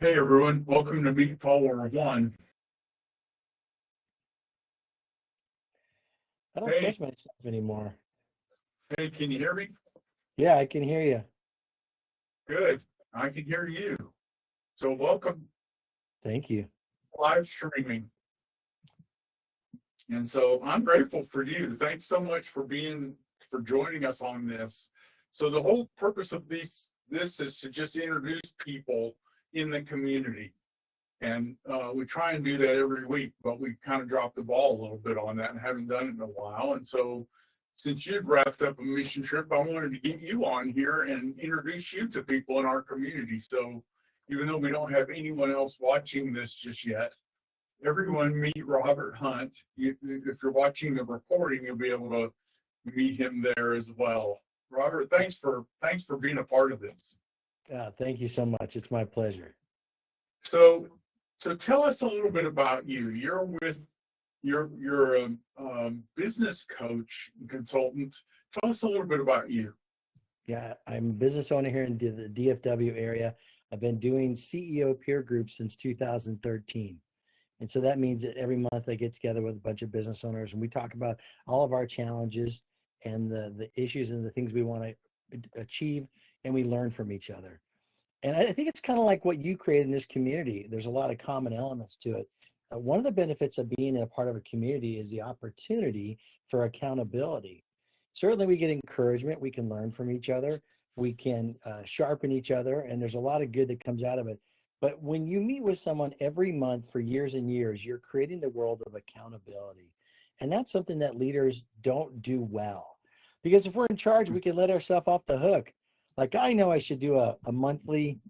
Hey everyone, welcome to Meet Fo1. I don't Hey, trust myself anymore. hey, can you hear me? Yeah, I can hear you. Good. I can hear you. So welcome Thank you. live streaming. And so I'm grateful for you. Thanks so much for joining us on this. So the whole purpose of this is to just introduce people in the community. And we try and do that every week, but we kind of dropped the ball a little bit on that and haven't done it in a while. And so since you'd wrapped up a mission trip, I wanted to get you on here and introduce you to people in our community. So even though we don't have anyone else watching this just yet, everyone meet Robert Hunt. If you're watching the recording, you'll be able to meet him there as well. Robert, thanks for being a part of this. Thank you so much. It's my pleasure. So so tell us a little bit about you. You're a business coach and consultant. Tell us a little bit about you. Yeah, I'm a business owner here in the DFW area. I've been doing CEO peer groups since 2013. And so that means that every month I get together with a bunch of business owners and we talk about all of our challenges and the issues and the things we want to achieve, and we learn from each other. And I think it's kind of like what you created in this community. There's a lot of common elements to it. One of the benefits of being a part of a community is the opportunity for accountability. Certainly, we get encouragement. We can learn from each other. We can sharpen each other, and there's a lot of good that comes out of it. But when you meet with someone every month for years and years, you're creating the world of accountability. And that's something that leaders don't do well. Because if we're in charge, we can let ourselves off the hook. Like, I know I should do a monthly,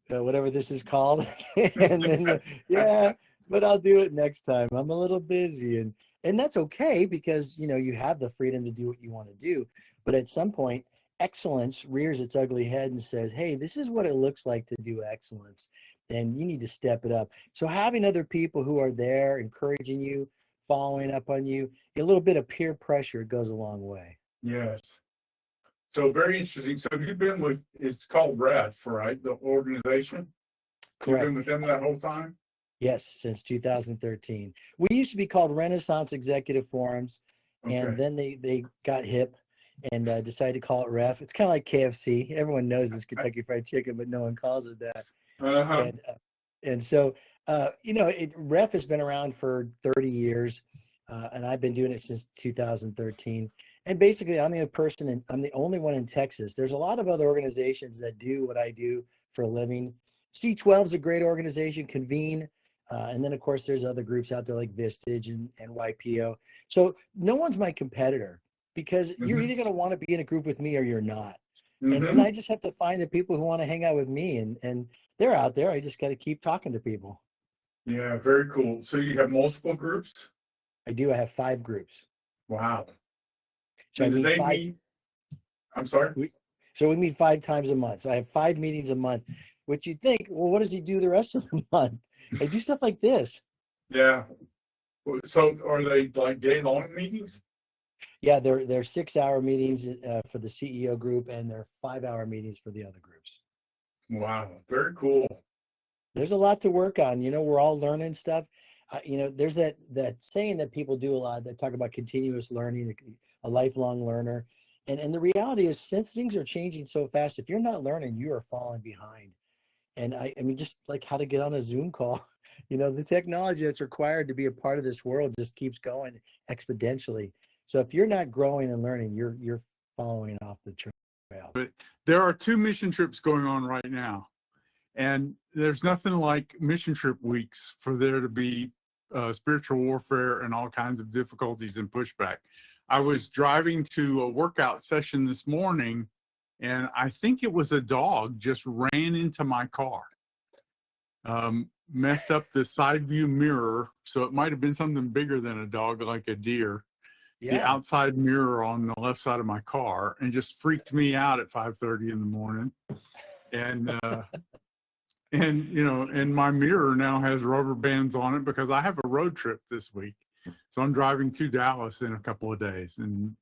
whatever this is called. And then, yeah, but I'll do it next time. I'm a little busy. And that's okay because, you have the freedom to do what you want to do. But at some point, excellence rears its ugly head and says, hey, this is what it looks like to do excellence. And you need to step it up. So having other people who are there encouraging you, following up on you, a little bit of peer pressure goes a long way. Yes. So very interesting. So you've been with, it's called REF, right? The organization. You've been Correct. with them that whole time? Yes, since 2013. We used to be called Renaissance Executive Forums, and Okay. then they got hip and decided to call it REF. It's kind of like KFC. Everyone knows it's Kentucky Fried Chicken, but no one calls it that. Uh-huh. And so, REF has been around for 30 years, and I've been doing it since 2013. And basically, I'm the person, and I'm the only one in Texas. There's a lot of other organizations that do what I do for a living. C12 is a great organization, Convene. And then, of course, there's other groups out there like Vistage and YPO. So no one's my competitor because you're Mm-hmm. either going to want to be in a group with me or you're not. And Mm-hmm. I just have to find the people who want to hang out with me. And they're out there. I just got to keep talking to people. Yeah, very cool. So you have multiple groups? I do. I have 5 groups. Wow. So I And do meet they five. meet? I'm sorry? We meet 5 times a month. So I have 5 meetings a month, which you think, well, what does he do the rest of the month? I do stuff like this. Yeah. So are they like day-long meetings? Yeah, they're 6-hour meetings for the CEO group, and they're 5-hour meetings for the other groups. Wow, very cool. There's a lot to work on. We're all learning stuff. There's that saying that people do a lot that talk about continuous learning, a lifelong learner. And the reality is, since things are changing so fast, if you're not learning, you are falling behind. And I mean, just like how to get on a Zoom call, the technology that's required to be a part of this world just keeps going exponentially. So if you're not growing and learning, you're following off the trail. But there are 2 mission trips going on right now. And there's nothing like mission trip weeks for there to be spiritual warfare and all kinds of difficulties and pushback. I was driving to a workout session this morning, and I think it was a dog just ran into my car, messed up the side view mirror. So it might have been something bigger than a dog, like a deer. The Yeah. outside mirror on the left side of my car, and just freaked me out at 5:30 in the morning. And and my mirror now has rubber bands on it because I have a road trip this week. So I'm driving to Dallas in a couple of days, and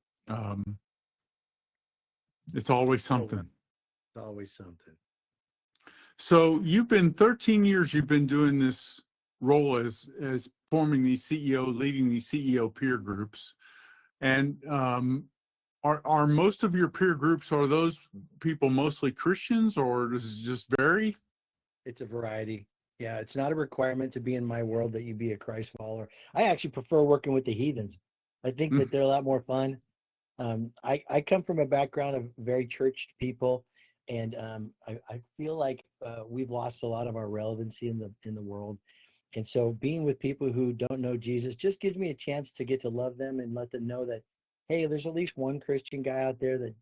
it's always Oh, something. it's always something. So you've been 13 years, you've been doing this role as forming these leading these CEO peer groups. And are most of your peer groups, are those people mostly Christians, or does it just vary? It's a variety. Yeah, it's not a requirement to be in my world that you be a Christ follower. I actually prefer working with the heathens. I think Mm, that they're a lot more fun. I come from a background of very churched people, and I feel like we've lost a lot of our relevancy in the world. And so being with people who don't know Jesus just gives me a chance to get to love them and let them know that, hey, there's at least one Christian guy out there that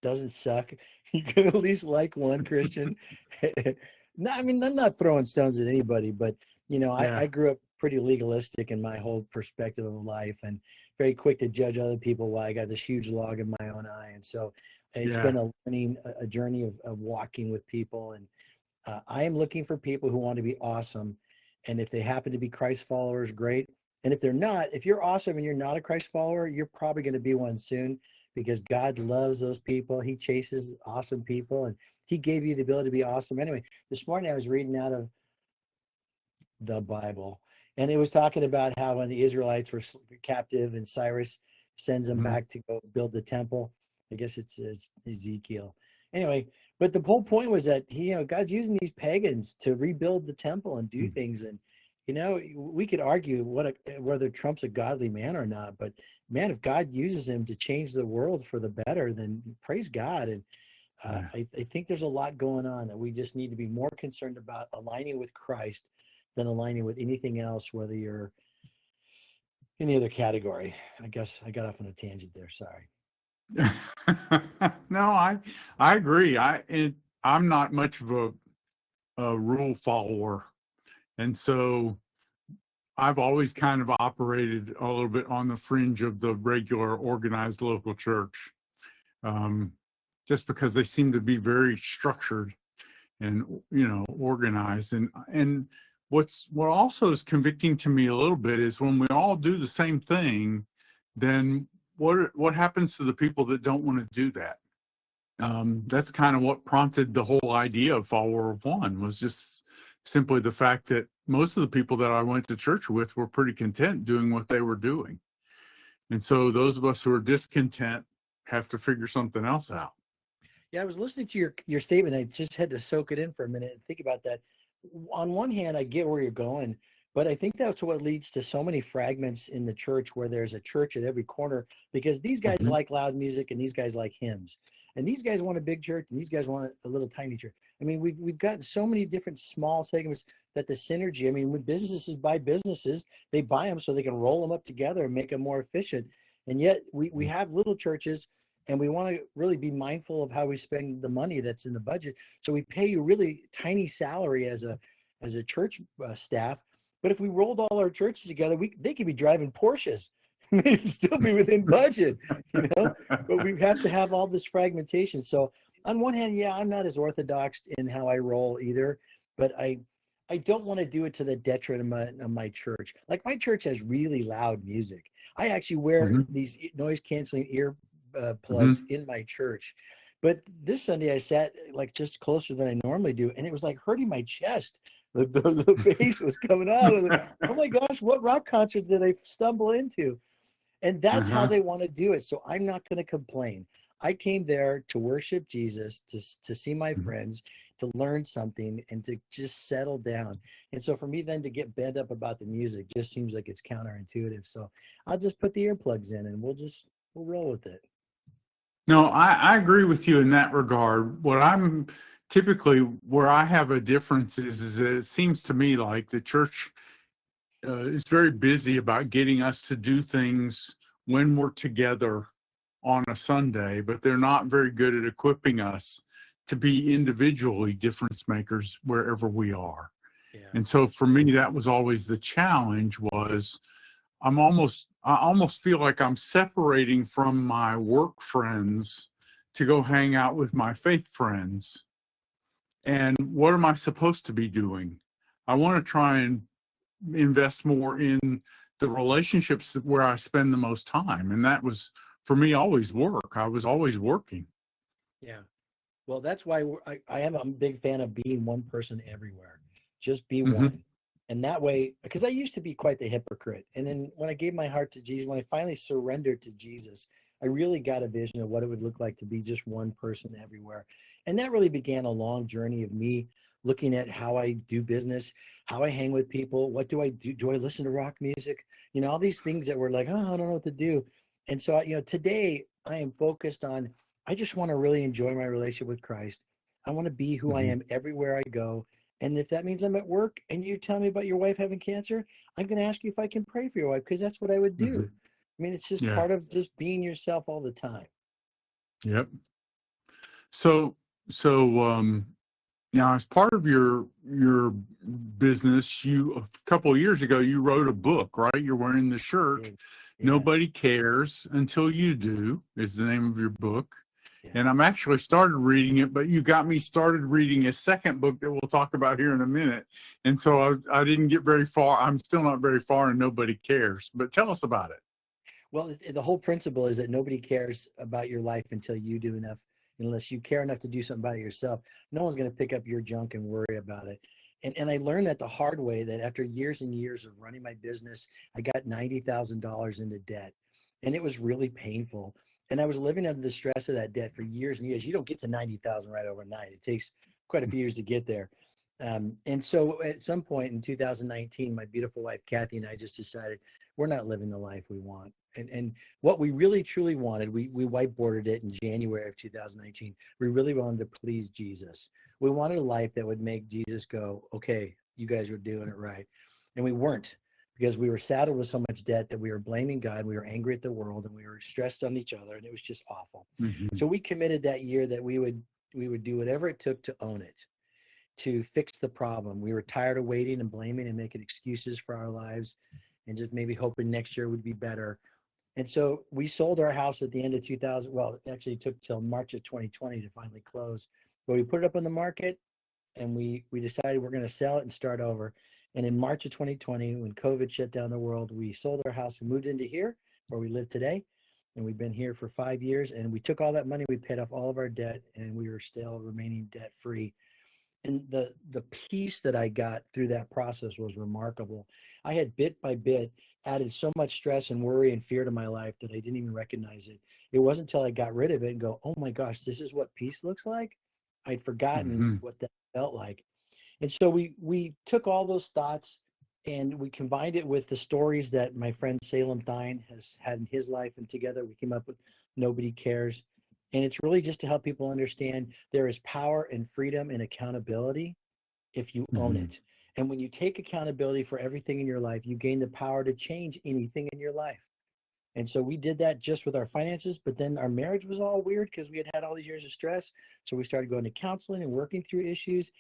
doesn't suck. You can at least like one Christian. No, I mean, I'm not throwing stones at anybody, but yeah, I grew up pretty legalistic in my whole perspective of life and very quick to judge other people while I got this huge log in my own eye. And so it's yeah, been a journey of walking with people. And I am looking for people who want to be awesome. And if they happen to be Christ followers, great. And if they're not, if you're awesome and you're not a Christ follower, you're probably going to be one soon because God loves those people. He chases awesome people and he gave you the ability to be awesome. Anyway, this morning I was reading out of the Bible and it was talking about how when the Israelites were captive and Cyrus sends them mhm, back to go build the temple. I guess it's Ezekiel. Anyway, but the whole point was that God's using these pagans to rebuild the temple and do mm, things. And we could argue whether Trump's a godly man or not, but man, if God uses him to change the world for the better, then praise God. And yeah. I think there's a lot going on that we just need to be more concerned about aligning with Christ than aligning with anything else, whether you're any other category. I guess I got off on a tangent there. Sorry. No, I agree. I'm not much of a rule follower, and so I've always kind of operated a little bit on the fringe of the regular organized local church, um, just because they seem to be very structured and organized. And what also is convicting to me a little bit is when we all do the same thing, then what happens to the people that don't want to do that? That's kind of what prompted the whole idea of Follower of One, was just simply the fact that most of the people that I went to church with were pretty content doing what they were doing. And so those of us who are discontent have to figure something else out. Yeah, I was listening to your statement. I just had to soak it in for a minute and think about that. On one hand, I get where you're going, but I think that's what leads to so many fragments in the church where there's a church at every corner because these guys Mhm. like loud music and these guys like hymns. And these guys want a big church and these guys want a little tiny church. I mean, we've got so many different small segments that the synergy, I mean, when businesses buy businesses, they buy them so they can roll them up together and make them more efficient. And yet we have little churches and we want to really be mindful of how we spend the money that's in the budget. So we pay you really tiny salary as a church staff. But if we rolled all our churches together, they could be driving Porsches. They'd still be within budget, you know. But we have to have all this fragmentation. So on one hand, yeah, I'm not as orthodox in how I roll either, but I don't want to do it to the detriment of my church. Like my church has really loud music. I actually wear Mhm. these noise canceling ear plugs Mhm. in my church. But this Sunday I sat like just closer than I normally do, and it was like hurting my chest. The bass was coming out. Oh my gosh, what rock concert did I stumble into? And that's how Uh-huh. they want to do it. So I'm not going to complain. I came there to worship Jesus, to see my Mhm. friends, to learn something, and to just settle down. And so for me then to get bent up about the music just seems like it's counterintuitive. So I'll just put the earplugs in and we'll roll with it. No, I agree with you in that regard. What I'm typically, where I have a difference is that it seems to me like the church is very busy about getting us to do things when we're together on a Sunday, but they're not very good at equipping us to be individually difference makers wherever we are. Yeah. And so for me, that was always the challenge, was I almost feel like I'm separating from my work friends to go hang out with my faith friends. And what am I supposed to be doing? I want to try and invest more in the relationships where I spend the most time. And that was for me always work. I was always working. Yeah. Well, that's why I am a big fan of being one person everywhere. Just be Hmm. one. And that way, because I used to be quite the hypocrite. And then when I gave my heart to Jesus, when I finally surrendered to Jesus, I really got a vision of what it would look like to be just one person everywhere. And that really began a long journey of me looking at how I do business, how I hang with people. What do I do? Do I listen to rock music? All these things that were like, oh, I don't know what to do. And so, today I am focused on I just want to really enjoy my relationship with Christ. I want to be who I Hmm. am everywhere I go. And if that means I'm at work and you tell me about your wife having cancer, I'm going to ask you if I can pray for your wife because that's what I would Hmm. do. I mean, it's just Yeah. part of just being yourself all the time. Yep. So, so now as part of your business, a couple of years ago, you wrote a book, right? You're wearing the shirt. Yeah. Yeah. Nobody Cares Until You Do is the name of your book. Yeah. And I'm actually started reading it, but you got me started reading a second book that we'll talk about here in a minute. And so I didn't get very far. I'm still not very far and Nobody Cares. But tell us about it. Well, the whole principle is that nobody cares about your life until you do enough. Unless you care enough to do something about it yourself, no one's going to pick up your junk and worry about it. And I learned that the hard way that after years and years of running my business, I got $90,000 into debt. And it was really painful. And I was living under the stress of that debt for years and years. You don't get to 90,000 right overnight. It takes quite a few years to get there. And so at some point in 2019, my beautiful wife, Kathy, and I just decided we're not living the life we want. And what we really truly wanted, we whiteboarded it in January of 2019. We really wanted to please Jesus. We wanted a life that would make Jesus go, okay, you guys are doing it right. And we weren't because we were saddled with so much debt that we were blaming God, we were angry at the world, and we were stressed on each other, and it was just awful. Hmm. So we committed that year that we would do whatever it took to own it, to fix the problem. We were tired of waiting and blaming and making excuses for our lives and just maybe hoping next year would be better. And so we sold our house at the end of 2000. Well, it actually took till March of 2020 to finally close. But we put it up on the market and we decided we're going to sell it and start over. And in March of 2020, when COVID shut down the world, we sold our house and moved into here where we live today. And we've been here for 5 years. And we took all that money, we paid off all of our debt, and we were still remaining debt free. And the peace that I got through that process was remarkable. I had bit by bit added so much stress and worry and fear to my life that I didn't even recognize it. It wasn't until I got rid of it and go, oh my gosh, this is what peace looks like. I'd forgotten Hmm. what that felt like. And so we took all those thoughts and we combined it with the stories that my friend Salem Thine has had in his life, and together we came up with Nobody Cares. And it's really just to help people understand there is power and freedom and accountability if you own Hmm. it. And when you take accountability for everything in your life, you gain the power to change anything in your life. And so we did that just with our finances, but then our marriage was all weird because we had had all these years of stress. So we started going to counseling and working through issues.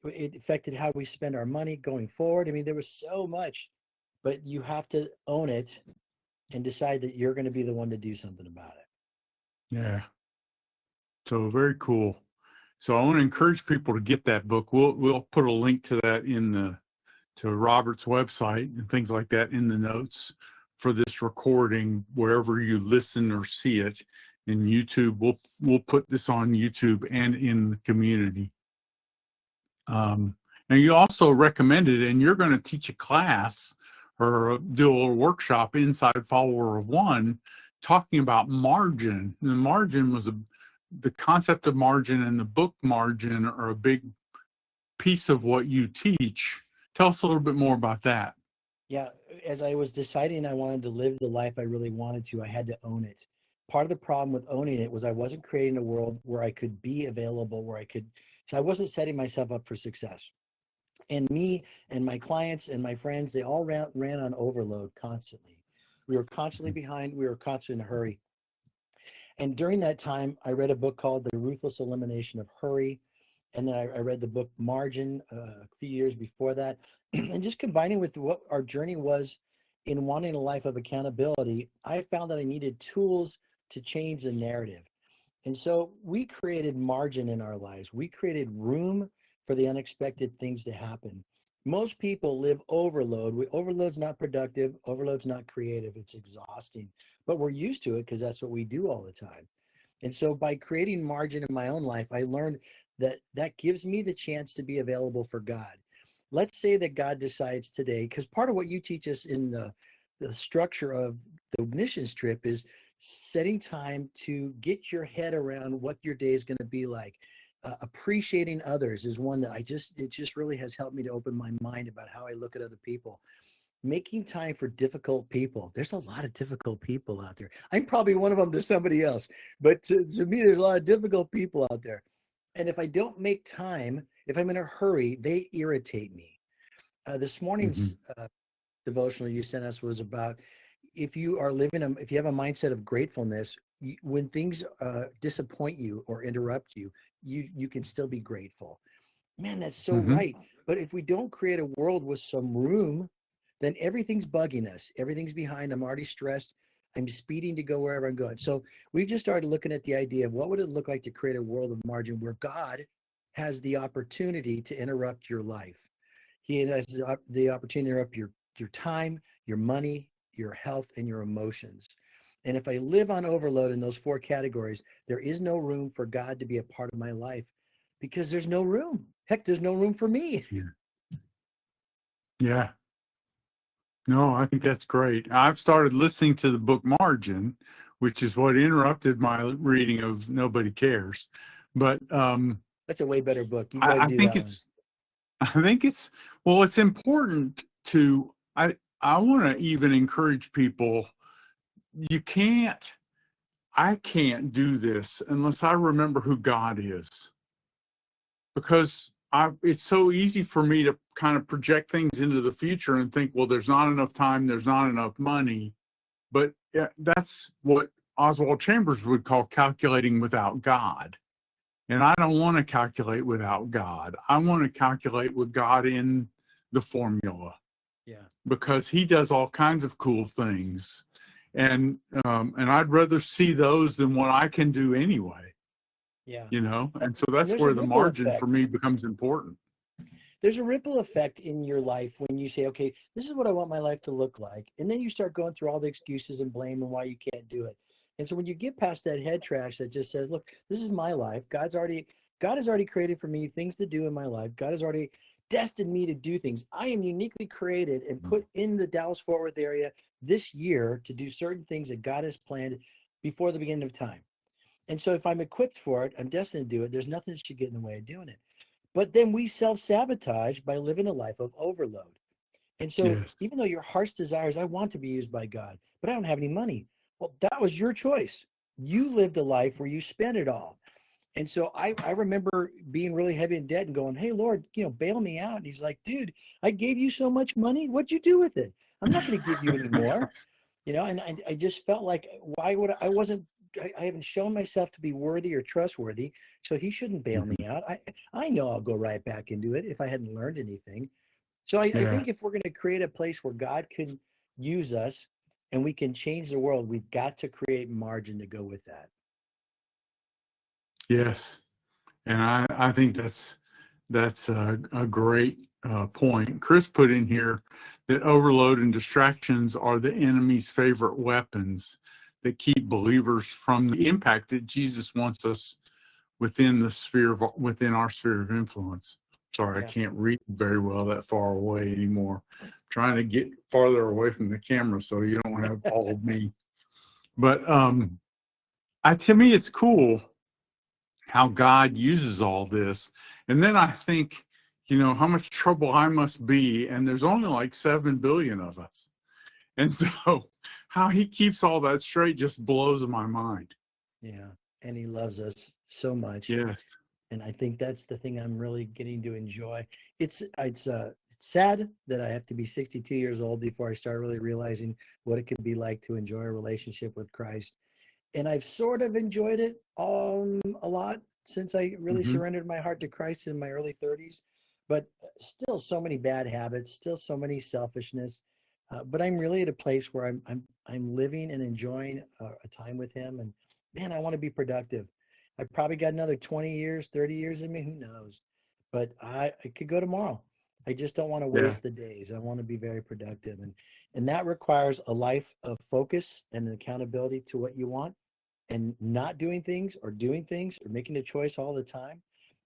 It affected how we spend our money going forward. I mean, there was so much, but you have to own it and decide that you're going to be the one to do something about it. Yeah. So very cool. So I want to encourage people to get that book. We'll put a link to that to Robert's website and things like that in the notes for this recording wherever you listen or see it. In YouTube, we'll put this on YouTube and in the community. And you also recommended, and you're going to teach a class or do a little workshop inside Follower of One, talking about margin. And the margin was the concept of margin and the book margin are a big piece of what you teach. Tell us a little bit more about that. Yeah, as I was deciding I wanted to live the life I really wanted to, I had to own it. Part of the problem with owning it was I wasn't creating a world where I could be available, so I wasn't setting myself up for success. And me and my clients and my friends, they all ran on overload constantly. We were constantly behind, we were constantly in a hurry. And during that time, I read a book called The Ruthless Elimination of Hurry. And then I read the book Margin a few years before that. And just combining with what our journey was in wanting a life of accountability, I found that I needed tools to change the narrative. And so we created margin in our lives. We created room for the unexpected things to happen. Most people live overload. Overload's not productive. Overload's not creative. It's exhausting. But we're used to it because that's what we do all the time. And so by creating margin in my own life, I learned that that gives me the chance to be available for God. Let's say that God decides today, because part of what you teach us in the structure of the missions trip is setting time to get your head around what your day is going to be like. Appreciating others is one that it just really has helped me to open my mind about how I look at other people. Making time for difficult people. There's a lot of difficult people out there. I'm probably one of them to somebody else, but to me, there's a lot of difficult people out there. And if I don't make time, if I'm in a hurry, they irritate me. This morning's Mhm. devotional you sent us was about if you are living if you have a mindset of gratefulness, when things disappoint you or interrupt you, you can still be grateful. Man, that's so Mhm. right. But if we don't create a world with some room, then everything's bugging us. Everything's behind. I'm already stressed. I'm speeding to go wherever I'm going. So we've just started looking at the idea of what would it look like to create a world of margin where God has the opportunity to interrupt your life. He has the opportunity to interrupt your time, your money, your health, and your emotions. And if I live on overload in those four categories, there is no room for God to be a part of my life because there's no room. Heck, there's no room for me. Yeah. Yeah. No, I think that's great. I've started listening to the book Margin, which is what interrupted my reading of Nobody Cares. But That's a way better book. You got to I do think that one. it's I think it's well, it's important to I want to even encourage people. You can't I can't do this unless I remember who God is, because it's so easy for me to kind of project things into the future and think, well, there's not enough time, there's not enough money. But yeah, that's what Oswald Chambers would call calculating without God. And I don't want to calculate without God. I want to calculate with God in the formula, Yeah. because he does all kinds of cool things. And I'd rather see those than what I can do anyway, Yeah. and so And that's there's a where the ripple margin for effect. me becomes important. There's a ripple effect in your life when you say, okay, this is what I want my life to look like. And then you start going through all the excuses and blame and why you can't do it. And so when you get past that head trash that just says, look, this is my life. God has already created for me things to do in my life. God has already destined me to do things. I am uniquely created and put in the Dallas Fort Worth area this year to do certain things that God has planned before the beginning of time. And so if I'm equipped for it, I'm destined to do it. There's nothing that should get in the way of doing it. But then we self-sabotage by living a life of overload. And so Yes. even though your heart's desires, I want to be used by God, but I don't have any money. Well, that was your choice. You lived a life where you spent it all. And so I remember being really heavy in debt and going, hey, Lord, bail me out. And he's like, dude, I gave you so much money. What'd you do with it? I'm not going to give you any more. And I just felt like, why would I wasn't, I haven't shown myself to be worthy or trustworthy. So he shouldn't bail me out. I know I'll go right back into it if I hadn't learned anything. So I Yeah. think if we're going to create a place where God can use us and we can change the world, we've got to create margin to go with that. Yes. And I think that's a great point. Chris put in here that overload and distractions are the enemy's favorite weapons that keep believers from the impact that Jesus wants us within our sphere of influence. Sorry, I Yeah. can't read very well that far away anymore. I'm trying to get farther away from the camera so you don't have all of me. But to me, it's cool how God uses all this. And then I think, how much trouble I must be. And there's only like 7 billion of us. And so how he keeps all that straight just blows my mind. Yeah. And he loves us so much. Yes. And I think that's the thing I'm really getting to enjoy. It's sad that I have to be 62 years old before I start really realizing what it could be like to enjoy a relationship with Christ. And I've sort of enjoyed it a lot since I really Hmm. surrendered my heart to Christ in my early 30s. But still, so many bad habits, still so many selfishness. But I'm really at a place where I'm living and enjoying a time with Him, and man, I want to be productive. I probably got another 20 years, 30 years in me, who knows? But I could go tomorrow. I just don't want to Yeah. waste the days. I want to be very productive, and that requires a life of focus and an accountability to what you want, and not doing things or doing things or making a choice all the time.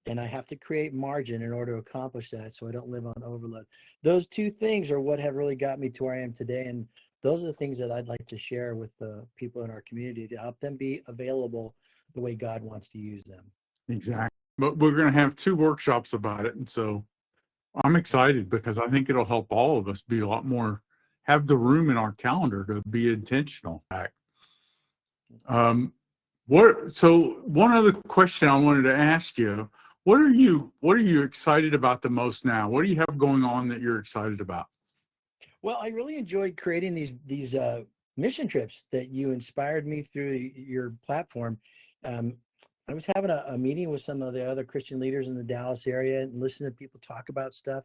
And I have to create margin in order to accomplish that so I don't live on overload. Those two things are what have really got me to where I am today. And those are the things that I'd like to share with the people in our community to help them be available the way God wants to use them. Exactly. But we're going to have 2 workshops about it. And so I'm excited because I think it'll help all of us be a lot more, have the room in our calendar to be intentional. Um, so one other question I wanted to ask you, what are you excited about the most now? What do you have going on that you're excited about? Well, I really enjoyed creating these mission trips that you inspired me through your platform. Um, I was having a meeting with some of the other Christian leaders in the Dallas area and listening to people talk about stuff.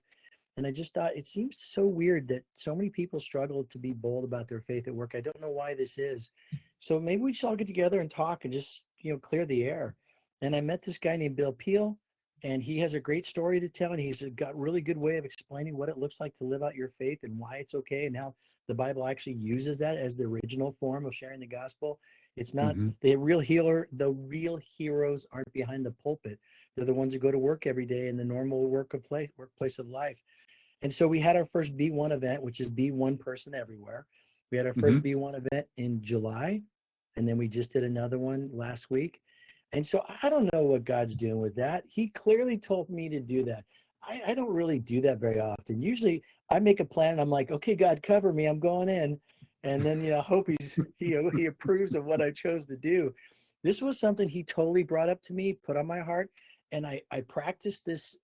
And I just thought it seems so weird that so many people struggle to be bold about their faith at work. I don't know why this is. So maybe we should all get together and talk and just, clear the air. And I met this guy named Bill Peel, and he has a great story to tell, and he's got really good way of explaining what it looks like to live out your faith and why it's okay, and how the Bible actually uses that as the original form of sharing the gospel. It's not Mm-hmm. the real heroes aren't behind the pulpit. They're the ones that go to work every day in the normal workplace of life. And so we had our first B1 event, which is be one person everywhere. We had our Mm-hmm. first B1 event in July, and then we just did another one last week. And so I don't know what God's doing with that. He clearly told me to do that. I don't really do that very often. Usually I make a plan and I'm like, okay, God, cover me. I'm going in. And then, hope he approves of what I chose to do. This was something he totally brought up to me, put on my heart. And I practiced this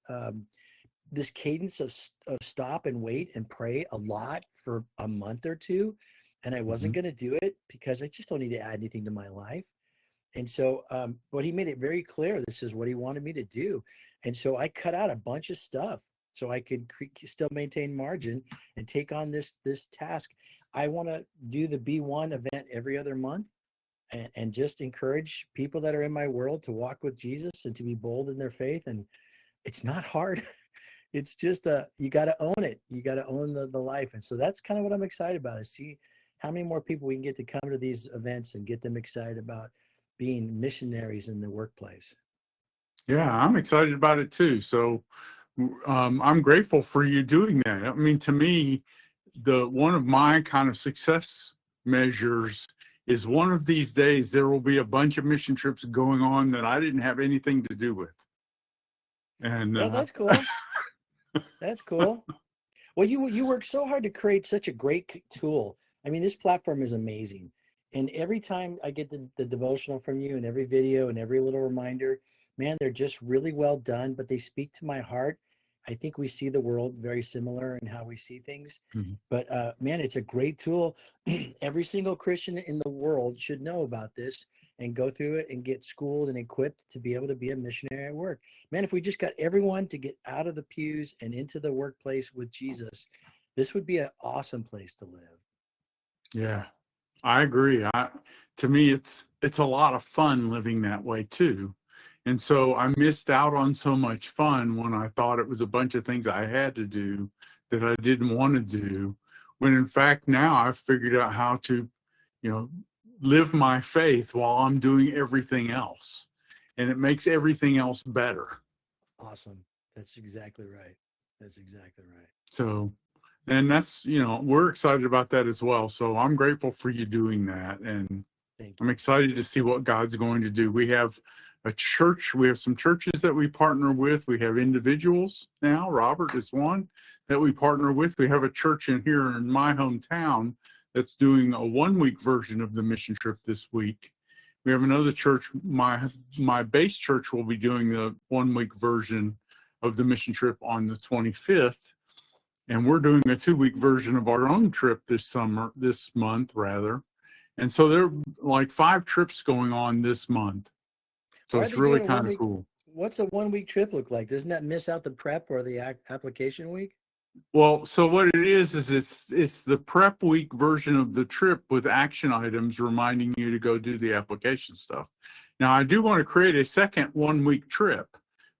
cadence of stop and wait and pray a lot for a month or two. And I Mm-hmm. wasn't going to do it because I just don't need to add anything to my life. And so, but he made it very clear this is what he wanted me to do. And so I cut out a bunch of stuff so I could still maintain margin and take on this task. I want to do the B1 event every other month and just encourage people that are in my world to walk with Jesus and to be bold in their faith. And it's not hard. It's just you got to own it. You got to own the life. And so that's kind of what I'm excited about, is see how many more people we can get to come to these events and get them excited about being missionaries in the workplace. Yeah, I'm excited about it too. So I'm grateful for you doing that. I mean, to me, one of my kind of success measures is one of these days there will be a bunch of mission trips going on that I didn't have anything to do with. And Well, that's cool. That's cool. Well, you work so hard to create such a great tool. I mean, this platform is amazing. And every time I get the devotional from you and every video and every little reminder, man, they're just really well done, but they speak to my heart. I think we see the world very similar in how we see things. Mhm. But man, it's a great tool. Every single Christian in the world should know about this and go through it and get schooled and equipped to be able to be a missionary at work. Man, if we just got everyone to get out of the pews and into the workplace with Jesus, this would be an awesome place to live. Yeah, I agree. To me, it's a lot of fun living that way too. And so I missed out on so much fun when I thought it was a bunch of things I had to do that I didn't want to do. When in fact, now I've figured out how to, you know, live my faith while I'm doing everything else. And it makes everything else better. Awesome. That's exactly right. That's exactly right. So, and that's, we're excited about that as well. So I'm grateful for you doing that. And Thank I'm you. excited to see what God's going to do. We have we have some churches that we partner with. We have individuals now. Robert is one that we partner with. We have a church here in my hometown that's doing a 1-week version of the mission trip this week. We have another church, my base church will be doing the 1-week version of the mission trip on the 25th. And we're doing a 2-week version of our own trip this month rather. And so there are like 5 trips going on this month. So Why are it's they really doing a kind of 1 week? cool. What's a 1 week trip look like? Doesn't that miss out the prep or the application week? Well, so what it is it's the prep week version of the trip with action items reminding you to go do the application stuff. Now, I do want to create a second 1-week trip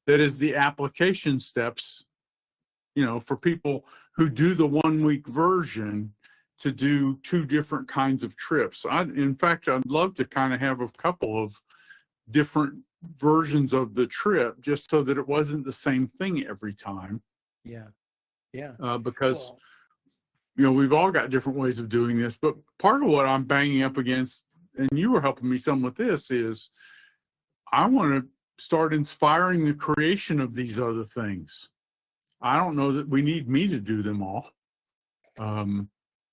that is the application steps, for people who do the 1-week version. to do two different kinds of trips. In fact, I'd love to kind of have a couple of different versions of the trip just so that it wasn't the same thing every time. Yeah. Yeah. Because, Well, we've all got different ways of doing this, but part of what I'm banging up against, and you were helping me some with this, is I want to start inspiring the creation of these other things. I don't know that we need me to do them all.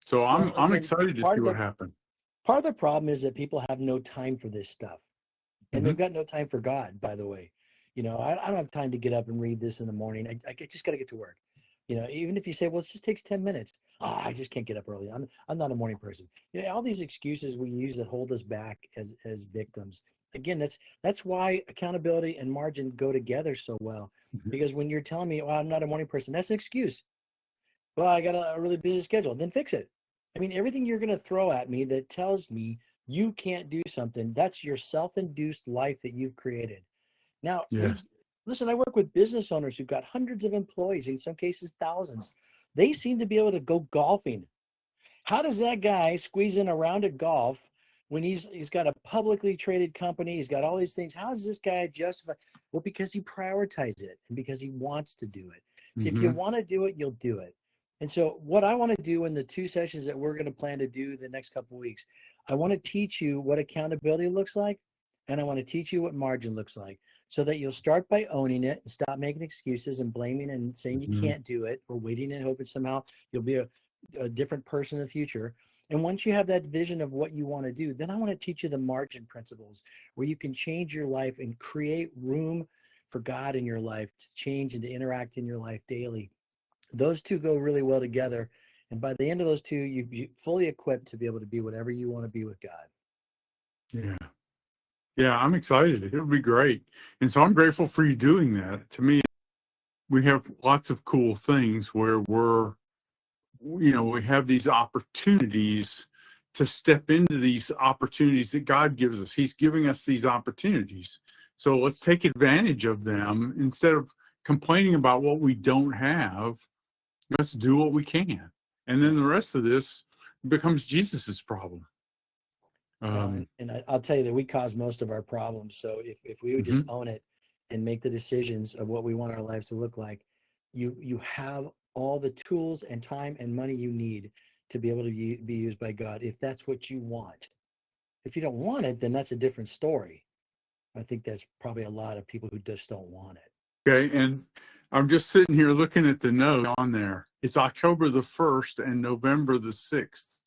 So well, I'm again, excited to see what happens. part of the problem is that people have no time for this stuff. And they've Mhm. got no time for God, by the way. I don't have time to get up and read this in the morning. I just got to get to work. Even if you say, well, it just takes 10 minutes. I just can't get up early. I'm not a morning person. All these excuses we use that hold us back as victims. Again, that's why accountability and margin go together so well. Mhm. Because when you're telling me, well, I'm not a morning person, that's an excuse. Well, I got a really busy schedule. Then fix it. I mean, everything you're going to throw at me that tells me you can't do something, that's your self-induced life that you've created. Now, Yes. listen, I work with business owners who've got hundreds of employees, in some cases thousands. They seem to be able to go golfing. How does that guy squeeze in a round of golf when he's got a publicly traded company? He's got all these things. How does this guy justify? Well, because he prioritizes it and because he wants to do it. If you Hmm. want to do it, you'll do it. And so, what I want to do in the 2 sessions that we're going to plan to do the next couple of weeks, I want to teach you what accountability looks like, and I want to teach you what margin looks like, so that you'll start by owning it and stop making excuses and blaming and saying you Hmm. can't do it or waiting and hoping somehow you'll be a different person in the future. And once you have that vision of what you want to do, then I want to teach you the margin principles where you can change your life and create room for God in your life to change and to interact in your life daily. Those two go really well together. And by the end of those two, you'll be fully equipped to be able to be whatever you want to be with God. Yeah. Yeah, I'm excited. It'll be great. And so I'm grateful for you doing that. To me, we have lots of cool things where we have these opportunities to step into these opportunities that God gives us. He's giving us these opportunities. So let's take advantage of them instead of complaining about what we don't have. Let's do what we can. And then the rest of this becomes Jesus's problem. Well, Um, I'll tell you that we cause most of our problems. So if we would just mhm. own it and make the decisions of what we want our lives to look like, you have all the tools and time and money you need to be able to be used by God if that's what you want. If you don't want it, then that's a different story. I think that's probably a lot of people who just don't want it. Okay, and I'm just sitting here looking at the note on there. It's October the 1st and November the 6th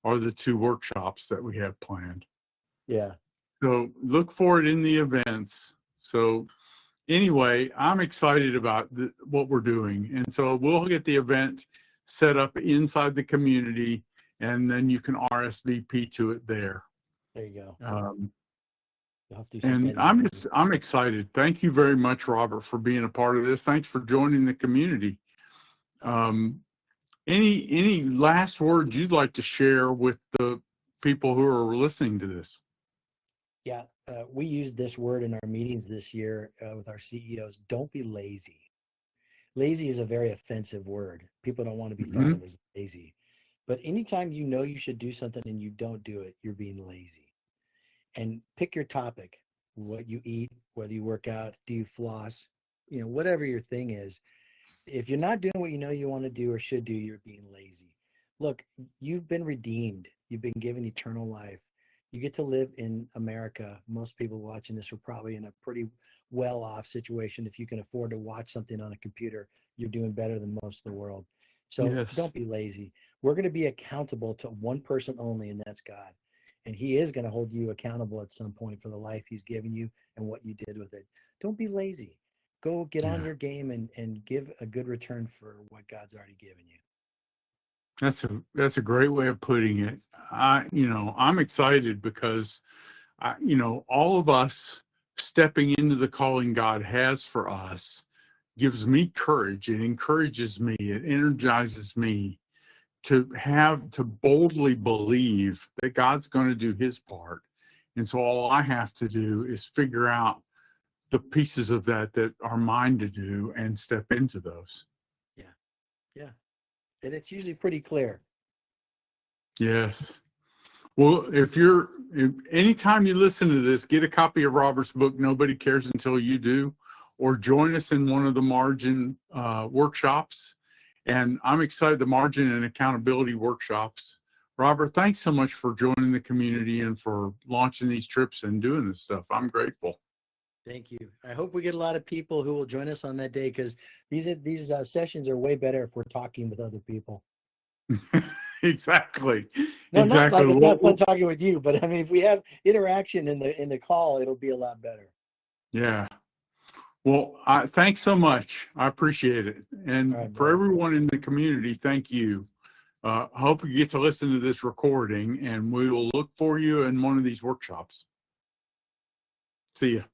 are the two workshops that we have planned. Yeah. So look for it in the events. So anyway, I'm excited about what we're doing. And so we'll get the event set up inside the community, and then you can RSVP to it there. There you go. Um, You'll have to do some and vending. I'm excited. Thank you very much, Robert, for being a part of this. Thanks for joining the community. Um, any last words you'd like to share with the people who are listening to this? Yeah, we used this word in our meetings this year with our CEOs. Don't be lazy. Lazy is a very offensive word. People don't want to be thought Hmm. of as lazy. But anytime you know you should do something and you don't do it, you're being lazy. And pick your topic, what you eat, whether you work out, do you floss, whatever your thing is. If you're not doing what you know you want to do or should do, you're being lazy. Look, you've been redeemed. You've been given eternal life. You get to live in America. Most people watching this are probably in a pretty well off situation. If you can afford to watch something on a computer, you're doing better than most of the world. So Yes. don't be lazy. We're going to be accountable to one person only, and that's God. And He is going to hold you accountable at some point for the life He's given you and what you did with it. Don't be lazy. Go get on Yeah. your game and give a good return for what God's already given you. That's a great way of putting it. I'm excited because all of us stepping into the calling God has for us gives me courage. It encourages me. It energizes me to boldly believe that God's going to do his part. And so all I have to do is figure out the pieces of that are mine to do and step into those. Yeah. Yeah. And it's usually pretty clear. Yes. Well, if anytime you listen to this, get a copy of Robert's book, Nobody Cares Until You Do, or join us in one of the margin workshops. And I'm excited, the margin and accountability workshops. Robert, thanks so much for joining the community and for launching these trips and doing this stuff. I'm grateful. Thank you. I hope we get a lot of people who will join us on that day, because these sessions are way better if we're talking with other people. Exactly. No, not Exactly. like it's not fun talking with you, but I mean, if we have interaction in the call, it'll be a lot better. Yeah. Well, thanks so much. I appreciate it. And Right, for brother. everyone in the community, thank you. Hope you get to listen to this recording, and we will look for you in one of these workshops. See ya.